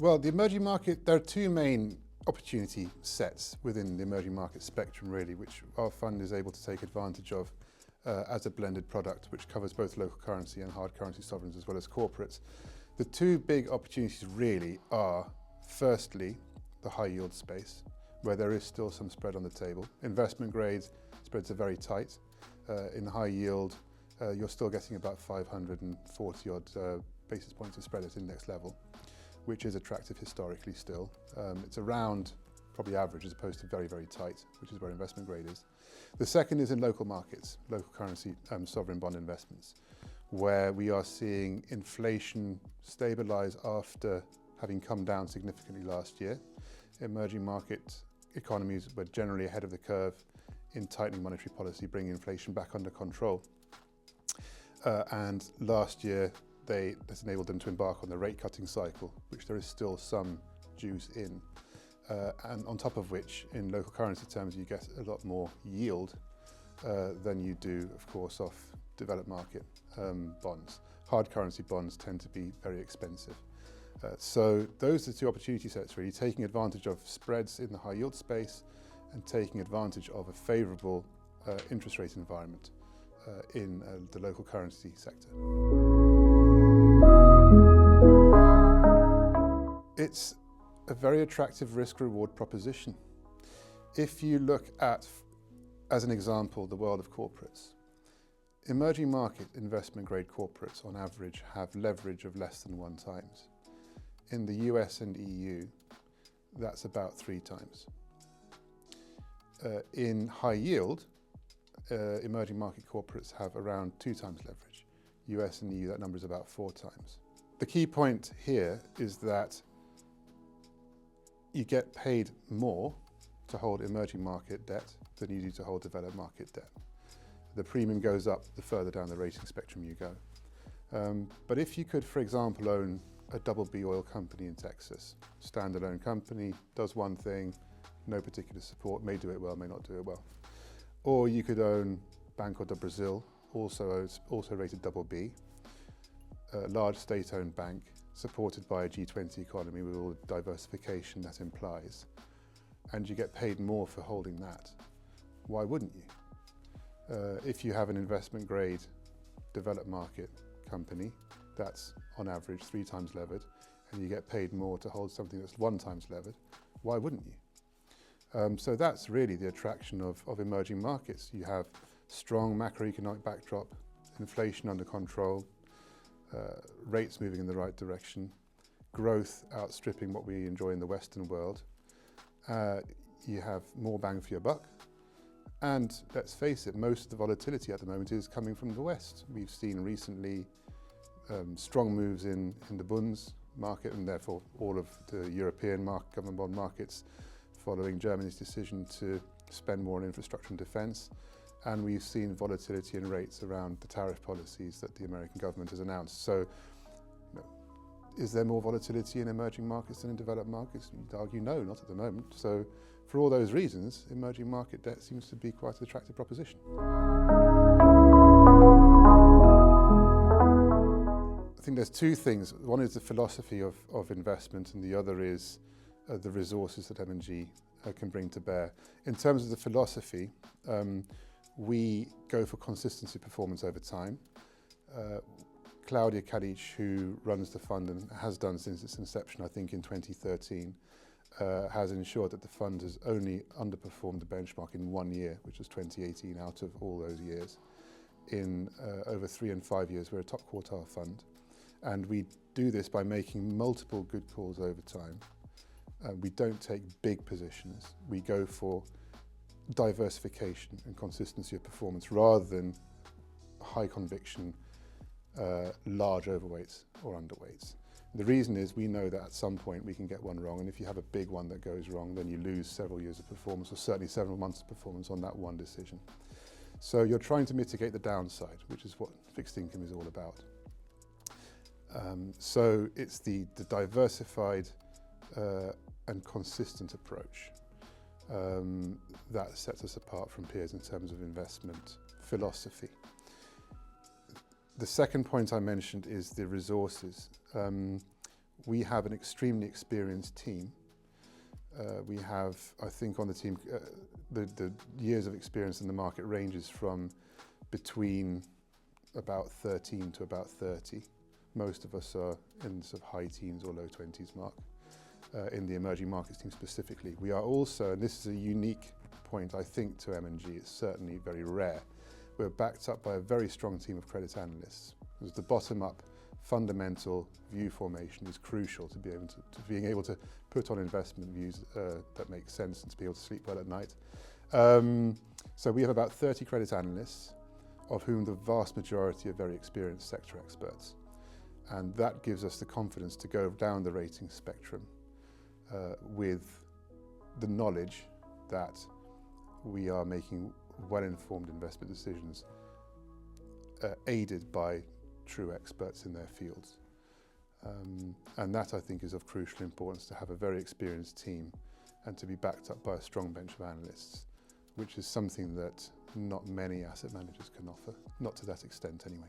Well, the emerging market, there are two main opportunity sets within the emerging market spectrum, really, which our fund is able to take advantage of as a blended product, which covers both local currency and hard currency sovereigns as well as corporates. The two big opportunities really are, firstly, the high yield space, where there is still some spread on the table. Investment grade spreads are very tight. In high yield, you're still getting about 540 odd basis points of spread at index level, which is attractive historically still. It's around probably average as opposed to very, very tight, which is where investment grade is. The second is in local markets, local currency sovereign bond investments, where we are seeing inflation stabilize after having come down significantly last year. Emerging market economies were generally ahead of the curve in tightening monetary policy, bringing inflation back under control. And last year, that's enabled them to embark on the rate cutting cycle, which there is still some juice in. And on top of which, in local currency terms, you get a lot more yield than you do, of course, off developed market bonds. Hard currency bonds tend to be very expensive. So those are the two opportunity sets, really, taking advantage of spreads in the high yield space and taking advantage of a favourable interest rate environment in the local currency sector. It's a very attractive risk-reward proposition. If you look at, as an example, the world of corporates, emerging market investment grade corporates on average have leverage of less than 1 times. In the US and EU, that's about 3 times. In high yield, emerging market corporates have around 2 times leverage. US and EU, that number is about 4 times. The key point here is that you get paid more to hold emerging market debt than you do to hold developed market debt. The premium goes up the further down the rating spectrum you go. But if you could, for example, own a BB oil company in Texas, standalone company, does one thing, no particular support, may do it well, may not do it well. Or you could own Banco do Brasil, also rated BB, a large state-owned bank, supported by a G20 economy with all the diversification that implies, and you get paid more for holding that. Why wouldn't you? If you have an investment grade developed market company that's on average 3 times levered, and you get paid more to hold something that's 1 times levered, why wouldn't you? So that's really the attraction of emerging markets. You have strong macroeconomic backdrop, inflation under control, rates moving in the right direction, growth outstripping what we enjoy in the Western world. You have more bang for your buck. And let's face it, most of the volatility at the moment is coming from the West. We've seen recently strong moves in the Bunds market and therefore all of the European government bond markets following Germany's decision to spend more on infrastructure and defence. And we've seen volatility in rates around the tariff policies that the American government has announced. So, is there more volatility in emerging markets than in developed markets? You'd argue no, not at the moment. So, for all those reasons, emerging market debt seems to be quite an attractive proposition. I think there's 2 things. One is the philosophy of investment, and the other is the resources that M&G can bring to bear. In terms of the philosophy, we go for consistency performance over time. Claudia Kadic, who runs the fund and has done since its inception, I think in 2013, has ensured that the fund has only underperformed the benchmark in 1 year, which was 2018 out of all those years. In over 3 and 5 years, we're a top quartile fund. And we do this by making multiple good calls over time. We don't take big positions. We go for diversification and consistency of performance rather than high conviction, large overweights or underweights. The reason is we know that at some point we can get one wrong, and if you have a big one that goes wrong, then you lose several years of performance, or certainly several months of performance on that one decision. So you're trying to mitigate the downside, which is what fixed income is all about. So it's the diversified and consistent approach that sets us apart from peers in terms of investment philosophy. The second point I mentioned is the resources. We have an extremely experienced team. We have, I think on the team, the years of experience in the market ranges from between about 13 to about 30. Most of us are in sort of high teens or low 20s mark in the emerging markets team specifically. We are also, and this is a unique point I think to M&G, it's certainly very rare, we're backed up by a very strong team of credit analysts. Because the bottom-up fundamental view formation is crucial to being able to put on investment views that make sense and to be able to sleep well at night. So we have about 30 credit analysts, of whom the vast majority are very experienced sector experts. And that gives us the confidence to go down the rating spectrum with the knowledge that we are making well-informed investment decisions aided by true experts in their fields. And that, I think, is of crucial importance, to have a very experienced team and to be backed up by a strong bench of analysts, which is something that not many asset managers can offer, not to that extent anyway.